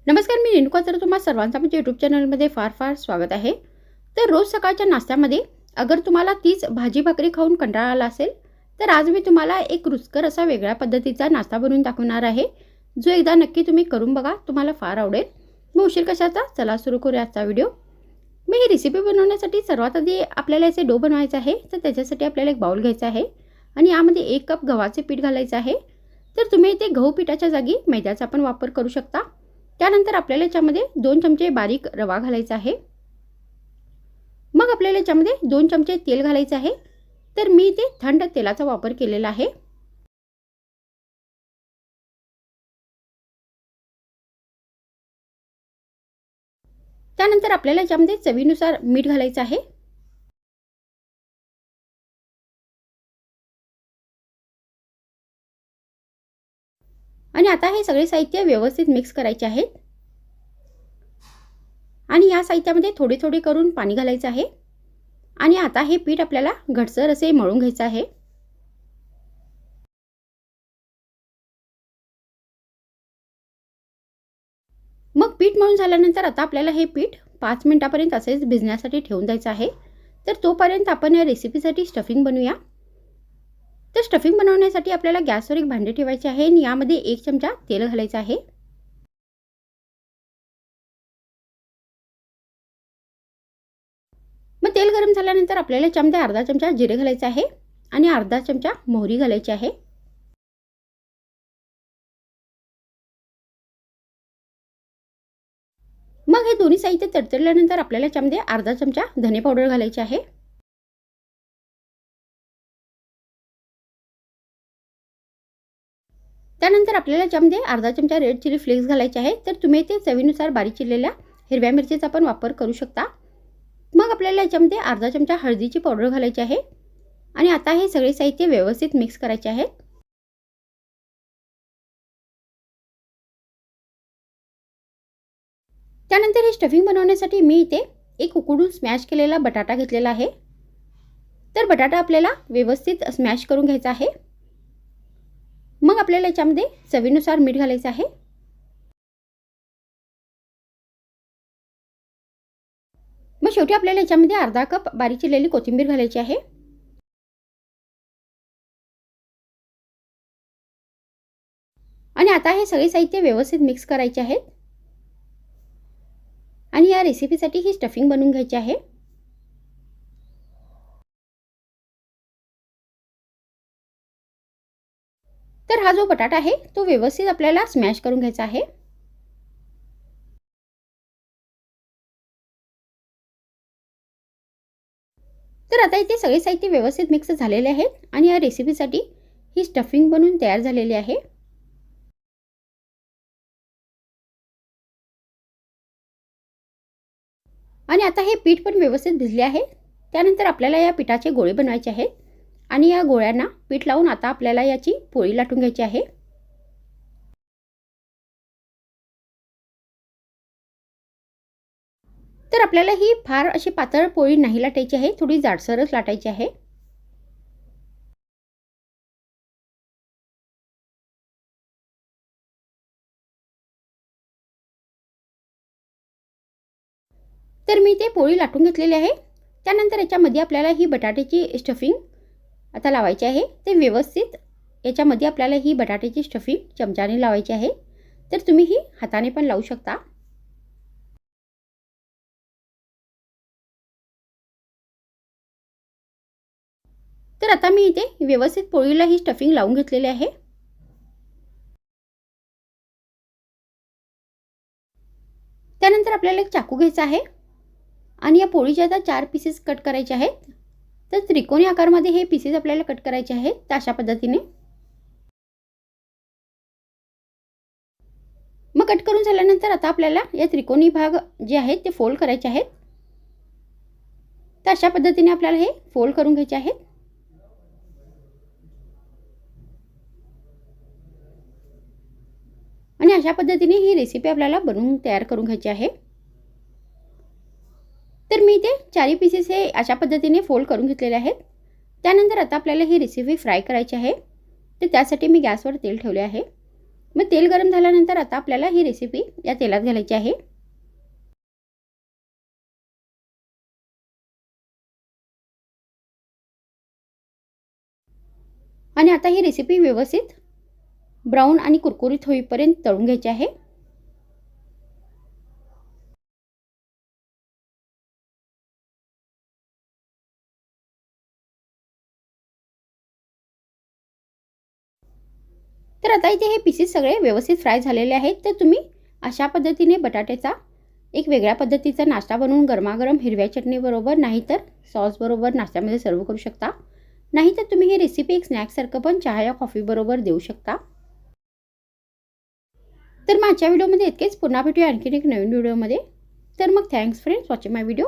नमस्कार, मी रेणुका. तर तुम्हा सर्वांचं माझ्या यूट्यूब चॅनलमध्ये फार फार स्वागत आहे. तर रोज सकाळच्या नाश्त्यामध्ये अगर तुम्हाला तीच भाजी भाकरी खाऊन कंटाळा आला असेल, तर आज मी तुम्हाला एक रुचकर असा वेगळ्या पद्धतीचा नाश्ता बनवून दाखवणार आहे, जो एकदा नक्की तुम्ही करून बघा, तुम्हाला फार आवडेल. मग उशीर कशाचा, चला सुरू करूया आजचा व्हिडिओ. मी ही रेसिपी बनवण्यासाठी सर्वात आधी आपल्याला याचे डो बनवायचा आहे. तर त्याच्यासाठी आपल्याला एक बाउल घ्यायचा आहे आणि यामध्ये 1 कप गव्हाचे पीठ घालायचं आहे. तर तुम्ही ते गहू पिठाच्या जागी मैद्याचा पण वापर करू शकता. त्यानंतर आपल्याला याच्यामध्ये 2 चमचे बारीक रवा घालायचा आहे. मग आपल्याला याच्यामध्ये 2 चमचे तेल घालायचे आहे. तर मी ते थंड तेलाचा वापर केलेला आहे. त्यानंतर आपल्याला याच्यामध्ये चवीनुसार मीठ घालायचं आहे. आणि आता हे सगळे साहित्य व्यवस्थित मिक्स करायचे आहेत. आणि या साहित्यामध्ये थोडे थोडे करून पाणी घालायचं आहे. आणि आता हे पीठ आपल्याला घटसर असे मळून घ्यायचं आहे. मग पीठ मळून झाल्यानंतर आता आपल्याला हे पीठ 5 मिनिटापर्यंत असेच भिजण्यासाठी ठेवून द्यायचं आहे. तर तोपर्यंत आपण या रेसिपीसाठी स्टफिंग बनवूया. तर स्टफिंग बनवण्यासाठी आपल्याला गॅसवर एक भांडे ठेवायचे आहे आणि यामध्ये 1 चमचा तेल घालायचं आहे. मग तेल गरम झाल्यानंतर आपल्याला याच्यामध्ये अर्धा चमचा जिरे घालायचे आहे आणि अर्धा चमचा मोहरी घालायची आहे. मग हे दोन्ही साहित्य तडतडल्यानंतर आपल्याला याच्यामध्ये अर्धा चमचा धने पावडर घालायची आहे. त्यानंतर आपल्याला याच्यामध्ये अर्धा चमचा रेड चिली फ्लेक्स घालायचे आहे. तर तुम्ही ते चवीनुसार बारीक चिरलेल्या हिरव्या मिरचीचा पण वापर करू शकता. मग आपल्याला याच्यामध्ये अर्धा चमचा हळदीची पावडर घालायची आहे. आणि आता हे सगळे साहित्य व्यवस्थित मिक्स करायचे आहे. त्यानंतर हे स्टफिंग बनवण्यासाठी मी इथे एक उकडून स्मॅश केलेला बटाटा घेतलेला आहे. तर बटाटा आपल्याला व्यवस्थित स्मॅश करून घ्यायचा आहे. मग आपल्याला याच्यामध्ये चवीनुसार मीठ घालायचं आहे. मग शेवटी आपल्याला याच्यामध्ये अर्धा कप बारीक चिरलेली कोथिंबीर घालायची आहे. आणि आता हे सगळे साहित्य व्यवस्थित मिक्स करायचे आहेत. आणि या रेसिपीसाठी ही स्टफिंग बनवून घ्यायची आहे. तर हा जो बटाटा आहे तो व्यवस्थित आपल्याला स्मॅश करून घ्यायचा आहे. तर आता इथे सगळे साहित्य व्यवस्थित मिक्स झालेले आहेत आणि या रेसिपीसाठी ही स्टफिंग बनवून तयार झालेली आहे. आणि आता हे पीठ पण व्यवस्थित भिजले आहे. त्यानंतर आपल्याला या पिठाचे गोळे बनवायचे आहेत आणि या गोळ्यांना पीठ लावून आता आपल्याला याची पोळी लाटून घ्यायची आहे. तर आपल्याला ही फार अशी पातळ पोळी नाही लाटायची आहे, थोडी जाडसरच लाटायची आहे. तर मी ते पोळी लाटून घेतलेली आहे. त्यानंतर याच्यामध्ये आपल्याला ही बटाट्याची स्टफिंग आता लावायची आहे. ते व्यवस्थित याच्यामध्ये आपल्याला ही बटाट्याची स्टफिंग चमच्याने लावायची आहे. तर तुम्ही ही हाताने पण लावू शकता. तर आता मी इथे व्यवस्थित पोळीला ही स्टफिंग लावून घेतलेली आहे. त्यानंतर आपल्याला एक चाकू घ्यायचा आहे आणि या पोळीचे आता 4 पीसेस कट करायचे आहेत. तर त्रिकोणी आकारामध्ये हे पीसेस आपल्याला कट करायचे आहेत. तर अशा पद्धतीने मग कट करून झाल्यानंतर आता आपल्याला या त्रिकोणी भाग जे आहेत ते फोल्ड करायचे आहेत. तर अशा पद्धतीने आपल्याला हे फोल्ड करून घ्यायचे आहेत. आणि अशा पद्धतीने ही रेसिपी आपल्याला बनवून तयार करून घ्यायची आहे. तर मी ते 4 पीसेस हे अशा पद्धतीने फोल्ड करून घेतलेले आहेत. त्यानंतर आता आपल्याला ही रेसिपी फ्राय करायची आहे. तर त्यासाठी मी गॅसवर तेल ठेवले आहे मग तेल गरम झाल्यानंतर आता आपल्याला ही रेसिपी या तेलात घालायची आहे. आणि आता ही रेसिपी व्यवस्थित ब्राऊन आणि कुरकुरीत होईपर्यंत तळून घ्यायची आहे. तर आता इथे हे पीसेस सगळे व्यवस्थित फ्राय झालेले आहेत. तर तुम्ही अशा पद्धतीने बटाट्याचा एक वेगळ्या पद्धतीचा नाश्ता बनवून गरमागरम हिरव्या चटणीबरोबर नाहीतर सॉसबरोबर नाश्त्यामध्ये सर्व करू शकता. नाहीतर तुम्ही ही रेसिपी एक स्नॅक्ससारखं पण चहा या कॉफीबरोबर देऊ शकता. तर माझ्या व्हिडिओमध्ये इतकेच. पुन्हा भेटूया आणखीन एक नवीन व्हिडिओमध्ये. तर मग थँक्स फ्रेंड्स वॉचिंग माय व्हिडिओ.